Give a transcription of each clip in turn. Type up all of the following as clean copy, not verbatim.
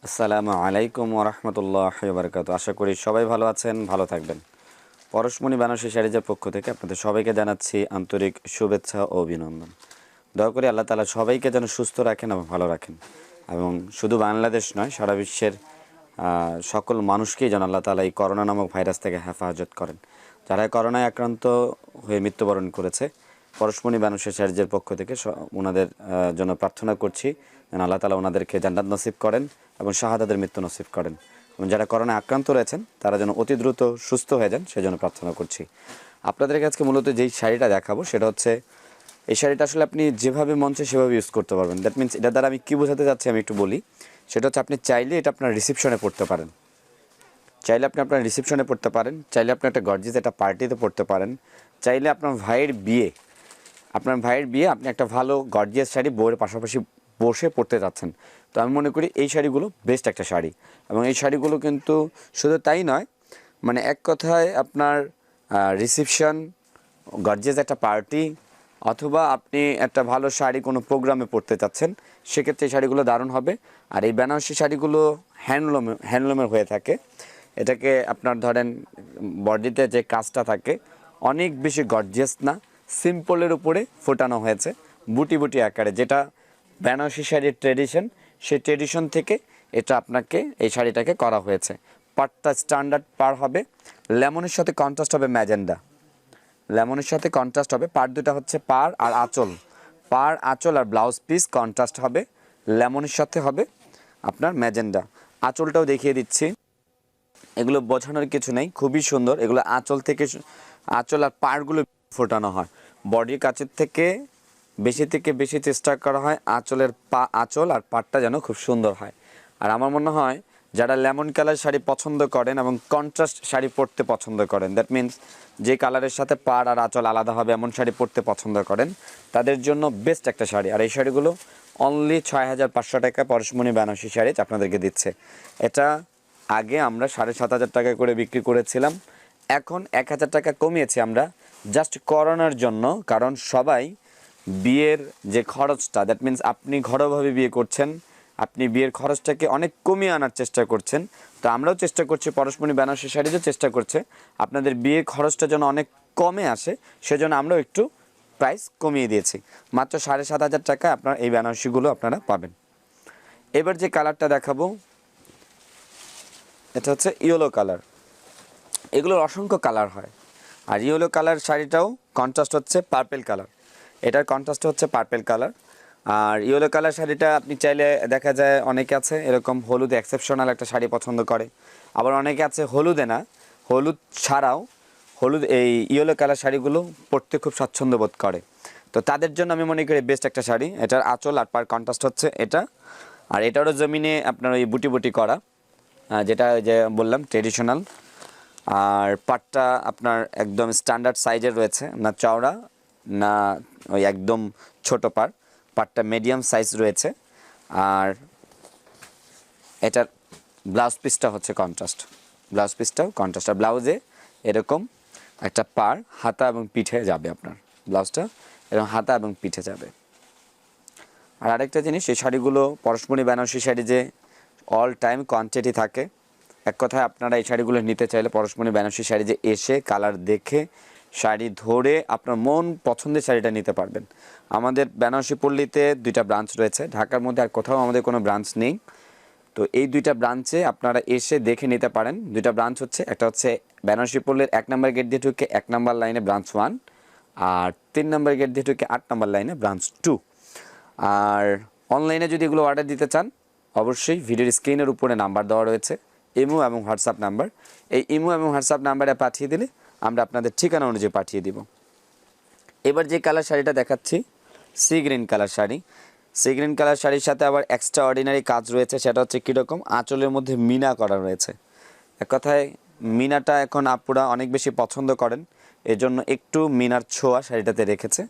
আসসালামু আলাইকুম ওয়া রাহমাতুল্লাহি ওয়া বারাকাতুহু। আশা করি সবাই ভালো আছেন, ভালো থাকবেন। পরশমণি বেনারসি শাড়িজের পক্ষ থেকে আপনাদের সবাইকে জানাচ্ছি আন্তরিক শুভেচ্ছা ও অভিনন্দন। দয়া করে আল্লাহ তাআলা সবাইকে যেন সুস্থ রাখেন এবং ভালো রাখেন, এবং শুধু বাংলাদেশ নয়, সারা বিশ্বের সকল মানুষকেই যেন আল্লাহ তাআলা এই করোনা নামক ভাইরাস থেকে হেফাজত করেন। যারা করোনায় আক্রান্ত হয়ে মৃত্যুবরণ করেছে, পরশমণি বেনারসি শাড়িজের পক্ষ থেকে ওনাদের জন্য প্রার্থনা করছি যেন আল্লাহ তাআলা ওনাদেরকে জান্নাত নসিব করেন এবং শাহাদাতের মৃত্যু নসিব করেন, এবং যারা করোনায় আক্রান্ত রয়েছেন তারা যেন অতি দ্রুত সুস্থ হয়ে যান সেজন্য প্রার্থনা করছি। আপনাদেরকে আজকে মূলত যেই শাড়িটা দেখাবো সেটা হচ্ছে, এই শাড়িটা আসলে আপনি যেভাবে মন চায় সেভাবে ইউজ করতে পারবেন। দ্যাট মিনস এটা দ্বারা আমি কী বোঝাতে যাচ্ছি আমি একটু বলি। সেটা হচ্ছে, আপনি চাইলে এটা আপনার রিসেপশনে পড়তে পারেন, চাইলে আপনি আপনার রিসেপশনে পড়তে পারেন, চাইলে আপনি একটা গর্জিয়াস একটা পার্টিতে পড়তে পারেন, চাইলে আপনার ভাইয়ের বিয়ে আপনি একটা ভালো গর্জিয়াস শাড়ি বউয়ের পাশাপাশি বসে পড়তে যাচ্ছেন। তো আমি মনে করি এই শাড়িগুলো বেস্ট একটা শাড়ি, এবং এই শাড়িগুলো কিন্তু শুধু তাই নয়, মানে এক কথায় আপনার রিসেপশন, গর্জিয়াস একটা পার্টি, অথবা আপনি একটা ভালো শাড়ি কোনো প্রোগ্রামে পড়তে চাচ্ছেন, সেক্ষেত্রে এই শাড়িগুলো দারুণ হবে। আর এই বেনারসি শাড়িগুলো হ্যান্ডলুমের হয়ে থাকে। এটাকে আপনার ধরেন বডিতে যে কাজটা থাকে অনেক বেশি গর্জিয়াস না, সিম্পলের উপরে ফোটানো হয়েছে বুটি বুটি আকারে, যেটা বেনারসি শাড়ির ট্রেডিশন, সেই ট্রেডিশন থেকে এটা আপনাকে এই শাড়িটাকে করা হয়েছে। পাড়টা স্ট্যান্ডার্ড পার হবে, লেমনের সাথে কন্ট্রাস্ট হবে ম্যাজেন্ডা, লেমনের সাথে কন্ট্রাস্ট হবে। পাড় দুটা হচ্ছে পাড় আর আঁচল, পাড় আঁচল আর ব্লাউজ পিস কন্ট্রাস্ট হবে, লেমনের সাথে হবে আপনার ম্যাজেন্ডা। আঁচলটাও দেখিয়ে দিচ্ছি, এগুলো বোঝানোর কিছু নেই, খুবই সুন্দর। এগুলো আঁচল আর পাড়গুলো ফোটানো হয়, বডির কাছের থেকে বেশি চেষ্টা করা হয় আঁচল আর পাড়টা যেন খুব সুন্দর হয়। আর আমার মনে হয় যারা লেমন কালার শাড়ি পছন্দ করেন এবং কন্ট্রাস্ট শাড়ি পরতে পছন্দ করেন, দ্যাট মিন্স যে কালারের সাথে পাড় আর আঁচল আলাদা হবে এমন শাড়ি পরতে পছন্দ করেন, তাদের জন্য বেস্ট একটা শাড়ি। আর এই শাড়িগুলো অনলি 6,500 টাকা পরশমণি বেনারসি শাড়ি আপনাদেরকে দিচ্ছে। এটা আগে আমরা 7,500 টাকা করে বিক্রি করেছিলাম, এখন 1,000 টাকা কমিয়েছি আমরা জাস্ট করোনার জন্য। কারণ সবাই বিয়ের যে খরচটা, দ্যাট মিন্স আপনি ঘরোয়াভাবে বিয়ে করছেন, আপনি বিয়ের খরচটাকে অনেক কমিয়ে আনার চেষ্টা করছেন। তো আমরাও চেষ্টা করছি, পরশমণি বেনারসি শাড়িও চেষ্টা করছে আপনাদের বিয়ের খরচটা যেন অনেক কমে আসে, সেজন্য আমরাও একটু প্রাইস কমিয়ে দিয়েছি। মাত্র 7,500 টাকা আপনার এই বেনারসিগুলো আপনারা পাবেন। এবার যে কালারটা দেখাবো এটা হচ্ছে ইয়েলো কালার। এগুলোর অসংখ্য কালার হয়, আর ইয়েলো কালার শাড়িটাও কন্ট্রাস্ট হচ্ছে পার্পেল কালার, এটার কন্ট্রাস্ট হচ্ছে পার্পেল কালার। আর ইয়েলো কালার শাড়িটা আপনি চাইলে, দেখা যায় অনেকে আছে এরকম হলুদে এক্সেপশনাল একটা শাড়ি পছন্দ করে, আবার অনেকে আছে হলুদে না, হলুদ ছাড়াও এই ইয়েলো কালার শাড়িগুলো পরতে খুব স্বাচ্ছন্দ্য বোধ করে। তো তাদের জন্য আমি মনে করি বেস্ট একটা শাড়ি। এটার আঁচল আর পার কন্ট্রাস্ট হচ্ছে এটা, আর এটারও জমিনে আপনার ওই বুটি বুটি করা, যেটা যে বললাম ট্রেডিশনাল। আর পাটটা আপনার একদম স্ট্যান্ডার্ড সাইজের রয়েছে, না চওড়া না ওই একদম ছোট পাটটা মিডিয়াম সাইজ রয়েছে। আর এটার ব্লাউজ পিসটা হচ্ছে কন্ট্রাস্ট, আর ব্লাউজে এরকম একটা পাড় হাতা এবং পিঠে যাবে, আপনার ব্লাউজটা এরকম হাতা এবং পিঠে যাবে। আর আরেকটা জিনিস, এই শাড়িগুলো পরশমণি বেনারসি শাড়ি যে অল টাইম কোয়ান্টিটি থাকে। এক কথায় আপনারা এই শাড়িগুলো নিতে চাইলে পরশমণি বেনারসি শাড়ি যে এসে কালার দেখে শাড়ি ধরে আপনার মন পছন্দের শাড়িটা নিতে পারবেন। আমাদের বেনারসি পল্লীতে 2টা ব্রাঞ্চ রয়েছে, ঢাকার মধ্যে আর কোথাও আমাদের কোনো ব্রাঞ্চ নেই। তো এই 2টা ব্রাঞ্চে আপনারা এসে দেখে নিতে পারেন। 2টা ব্রাঞ্চ হচ্ছে, একটা হচ্ছে বেনারসি পল্লীর 1 নম্বর গেট দিয়ে ঢুকে 1 নম্বর লাইনে ব্রাঞ্চ 1, আর 3 নম্বর গেট দিয়ে ঢুকে 8 নম্বর লাইনে ব্রাঞ্চ 2। আর অনলাইনে যদি এগুলো অর্ডার দিতে চান, অবশ্যই ভিডিওর স্ক্রিনের উপরে নাম্বার দেওয়া রয়েছে, ইমো এবং হোয়াটসঅ্যাপ নাম্বার। এই ইমো এবং হোয়াটসঅ্যাপ নাম্বারে পাঠিয়ে দিলে আমরা আপনাদের ঠিকানা অনুযায়ী পাঠিয়ে দিব। এবার যে কালার শাড়িটা দেখাচ্ছি, sea green colour sari. Sea green colour শাড়ির সাথে আবার এক্সট্রা অর্ডিনারি কাজ রয়েছে, সেটা হচ্ছে কীরকম, আঁচলের মধ্যে মিনা করা রয়েছে। এক কথায় মিনাটা এখন আপুরা অনেক বেশি পছন্দ করেন, এজন্য একটু মিনার ছোঁয়া শাড়িটাতে রেখেছে।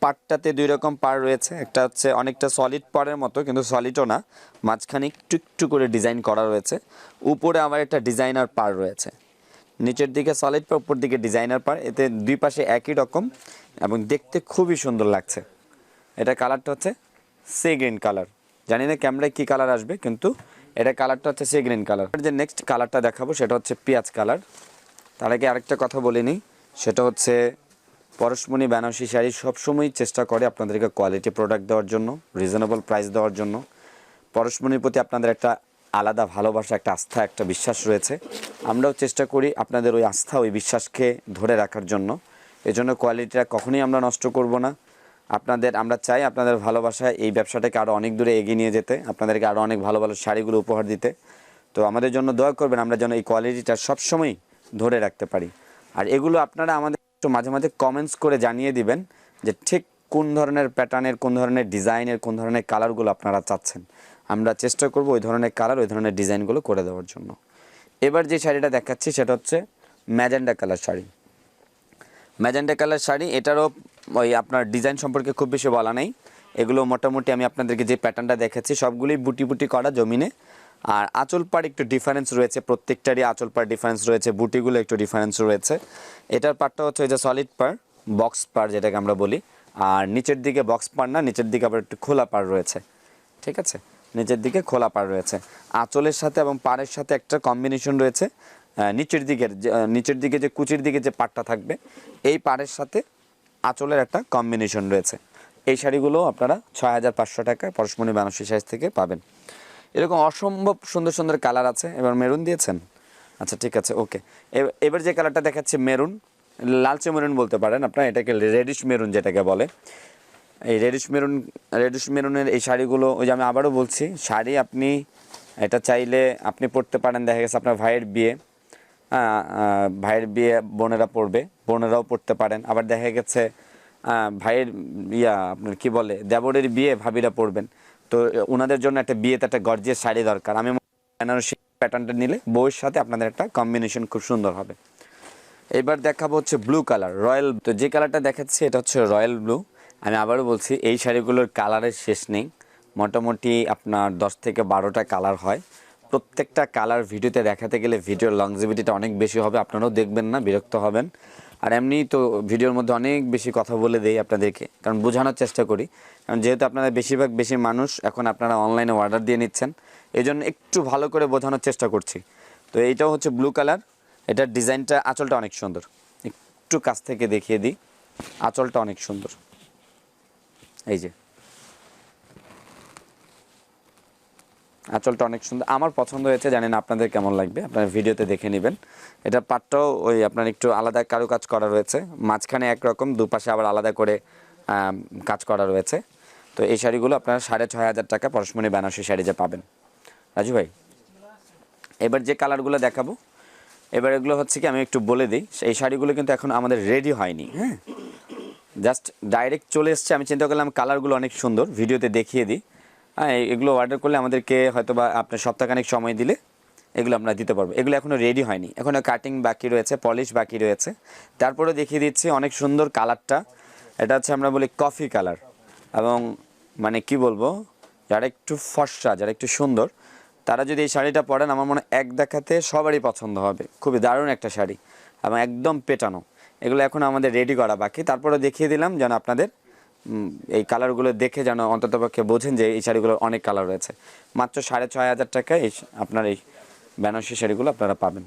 পাড়টাতে 2 রকম পাড় রয়েছে, একটা হচ্ছে অনেকটা সলিড পাড়ের মতো কিন্তু সলিডও না, মাঝখানে একটু একটু করে ডিজাইন করা রয়েছে, উপরে আবার একটা ডিজাইনার পাড় রয়েছে, নিচের দিকে সলিড পাড়, উপর দিকে ডিজাইনার পাড়। এতে 2 পাশে একই রকম এবং দেখতে খুবই সুন্দর লাগছে। এটা কালারটা হচ্ছে সি গ্রিন কালার, জানি না ক্যামেরায় কী কালার আসবে, কিন্তু এটা কালারটা হচ্ছে সি গ্রিন কালার। যে নেক্সট কালারটা দেখাবো সেটা হচ্ছে পেঁয়াজ কালার। তার আগে আরেকটা কথা বলে নিই, সেটা হচ্ছে পরশমণি বেনারসি শাড়ি সবসময় চেষ্টা করে আপনাদেরকে কোয়ালিটি প্রোডাক্ট দেওয়ার জন্য, রিজনেবল প্রাইস দেওয়ার জন্য। পরশমণির প্রতি আপনাদের একটা আলাদা ভালোবাসা, একটা আস্থা, একটা বিশ্বাস রয়েছে। আমরাও চেষ্টা করি আপনাদের ওই আস্থা, ওই বিশ্বাসকে ধরে রাখার জন্য। এজন্য কোয়ালিটিটা কখনোই আমরা নষ্ট করব না। আমরা চাই আপনাদের ভালোবাসায় এই ব্যবসাটাকে আরও অনেক দূরে এগিয়ে নিয়ে যেতে, আপনাদেরকে আরও অনেক ভালো ভালো শাড়িগুলো উপহার দিতে। তো আমাদের জন্য দোয়া করবেন, আমরা যেন এই কোয়ালিটিটা সবসময় ধরে রাখতে পারি। আর এগুলো আপনারা আমাদের একটু মাঝে মাঝে কমেন্টস করে জানিয়ে দিবেন যে ঠিক কোন ধরনের প্যাটার্নের, কোন ধরনের ডিজাইনের, কোন ধরনের কালারগুলো আপনারা চাচ্ছেন। আমরা চেষ্টা করব ওই ধরনের কালার, ওই ধরনের ডিজাইনগুলো করে দেওয়ার জন্য। এবার যে শাড়িটা দেখাচ্ছি সেটা হচ্ছে magenta colour sari. Magenta colour sari, এটারও ওই আপনার ডিজাইন সম্পর্কে খুব বেশি বলা নেই। এগুলো মোটামুটি আমি আপনাদেরকে যে প্যাটার্নটা দেখাচ্ছি সবগুলোই বুটি বুটি করা জমিনে। আর আঁচল পাড় একটু ডিফারেন্স রয়েছে, প্রত্যেকটারই আঁচল পাড় ডিফারেন্স রয়েছে, বুটিগুলো একটু ডিফারেন্স রয়েছে। এটার পাড়টা হচ্ছে ওই যে সলিড পাড়, বক্স পাড় যেটাকে আমরা বলি। আর নিচের দিকে বক্স পাড় না, নিচের দিকে আবার একটু খোলা পাড় রয়েছে, ঠিক আছে, নিচের দিকে খোলা পাড় রয়েছে। আঁচলের সাথে এবং পাড়ের সাথে একটা কম্বিনেশন রয়েছে। নিচের দিকে যে কুচির দিকে যে পাড়টা থাকবে, এই পাড়ের সাথে আঁচলের একটা কম্বিনেশন রয়েছে। এই শাড়িগুলো আপনারা 6500 টাকায় পরশমণি বেনারসি সাইজ থেকে পাবেন। এরকম অসম্ভব সুন্দর সুন্দর কালার আছে। এবার মেরুন দিয়েছেন, আচ্ছা ঠিক আছে, ওকে। এবার যে কালারটা দেখাচ্ছে মেরুন, লালচে মেরুন বলতে পারেন আপনারা, এটাকে রেডিশ মেরুন যেটাকে বলে। এই রেডিশ মেরুনের এই শাড়িগুলো, ওই যে আমি আবারও বলছি, শাড়ি আপনি এটা চাইলে আপনি পরতে পারেন। দেখা গেছে আপনার ভাইয়ের বিয়ে বোনেরা পরবে, বোনেরাও পরতে পারেন। আবার দেখা গেছে ভাইয়ের আপনার কি বলে দেবরের বিয়ে ভাবিরা পরবেন। তো ওনাদের জন্য একটা বিয়েতে একটা গর্জিয়াস শাড়ি দরকার। আমি বেনারসি প্যাটার্নটা নিলে বউয়ের সাথে আপনাদের একটা কম্বিনেশন খুব সুন্দর হবে। এবার দেখাবো হচ্ছে ব্লু কালার, রয়্যাল। তো যে কালারটা দেখাচ্ছি এটা হচ্ছে রয়্যাল ব্লু। আমি আবারও বলছি, এই শাড়িগুলোর কালারের শেষ নেই। মোটামুটি আপনার 10 থেকে 12টা কালার হয়। প্রত্যেকটা কালার ভিডিওতে দেখাতে গেলে ভিডিওর লংজিভিটিটা অনেক বেশি হবে, আপনারাও দেখবেন না, বিরক্ত হবেন। আর এমনি তো ভিডিওর মধ্যে অনেক বেশি কথা বলে দেই আপনাদেরকে, কারণ বোঝানোর চেষ্টা করি। কারণ যেহেতু আপনারা বেশি মানুষ এখন আপনারা অনলাইনে অর্ডার দিয়ে নিচ্ছেন, এই জন্য একটু ভালো করে বোঝানোর চেষ্টা করছি। তো এইটাও হচ্ছে ব্লু কালার। এটার ডিজাইনটা, আঁচলটা অনেক সুন্দর, একটু কাছ থেকে দেখিয়ে দিই। আঁচলটা অনেক সুন্দর, এই যে আঁচলটা অনেক সুন্দর, আমার পছন্দ হয়েছে। জানি না আপনাদের কেমন লাগবে, আপনারা ভিডিওতে দেখে নেবেন। এটা পাটটাও ওই আপনার একটু আলাদা কারুকাজ করা রয়েছে, মাঝখানে একরকম, দুপাশে আবার আলাদা করে কাজ করা রয়েছে। তো এই শাড়িগুলো আপনারা 6500 টাকা পরশমণি বেনারসি শাড়িতে পাবেন। রাজু ভাই, এবার যে কালারগুলো দেখাবো, এবার এগুলো হচ্ছে কি আমি একটু বলে দিই, এই শাড়িগুলো কিন্তু এখন আমাদের রেডি হয়নি, হ্যাঁ, জাস্ট ডাইরেক্ট চলে এসছে। আমি চিন্তা করলাম কালারগুলো অনেক সুন্দর, ভিডিওতে দেখিয়ে দিই। হ্যাঁ, এগুলো অর্ডার করলে আমাদেরকে হয়তো বা আপনার সপ্তাহখানেক সময় দিলে এগুলো আমরা দিতে পারবো। এগুলো এখনও রেডি হয়নি, এখনও কাটিং বাকি রয়েছে, পলিশ বাকি রয়েছে। তারপরে দেখিয়ে দিচ্ছি অনেক সুন্দর কালারটা। এটা হচ্ছে আমরা বলি কফি কালার, এবং মানে কি বলবো, যারা একটু ফর্সা, যারা একটু সুন্দর, তারা যদি এই শাড়িটা পরেন আমার মনে হয় এক দেখাতে সবারই পছন্দ হবে। খুবই দারুণ একটা শাড়ি এবং একদম পেটানো। এগুলো এখন আমাদের রেডি করা বাকি। তারপরে দেখিয়ে দিলাম যেন আপনাদের এই কালারগুলো দেখে যেন অন্ততপক্ষে বোঝেন যে এই শাড়িগুলোর অনেক কালার রয়েছে। মাত্র 6500 টাকায় আপনার এই বেনারসি শাড়িগুলো আপনারা পাবেন।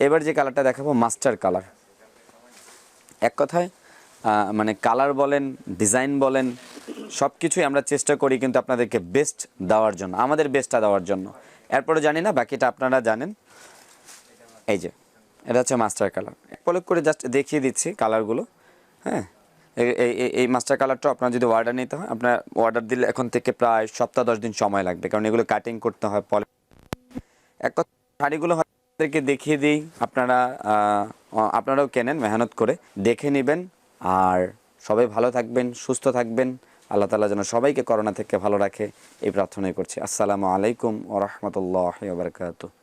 এবার যে কালারটা দেখাবো মাস্টার কালার। এক কথায় মানে কালার বলেন, ডিজাইন বলেন, সব কিছুই আমরা চেষ্টা করি কিন্তু আপনাদেরকে বেস্ট দেওয়ার জন্য, আমাদের বেস্টটা দেওয়ার জন্য। এরপরে জানি না বাকিটা আপনারা জানেন। এই যে এটা হচ্ছে মাস্টার কালার, এক পলক করে জাস্ট দেখিয়ে দিচ্ছি কালারগুলো। হ্যাঁ, এই মাস্টার কালারটা আপনার যদি অর্ডার নিতে হয়, আপনার অর্ডার দিলে এখন থেকে প্রায় সপ্তাহ 10 দিন সময় লাগবে, কারণ এগুলো কাটিং করতে হয়। এক কথা শাড়িগুলো আপনাদেরকে দেখিয়ে দিই, আপনারাও কেনেন, মেহনত করে দেখে নেবেন। আর সবাই ভালো থাকবেন, সুস্থ থাকবেন। আল্লাহ তাআলা যেন সবাইকে করোনা থেকে ভালো রাখে এই প্রার্থনাই করছি। আসসালামু আলাইকুম ওয়া রাহমাতুল্লাহি ওয়া বারাকাতুহু।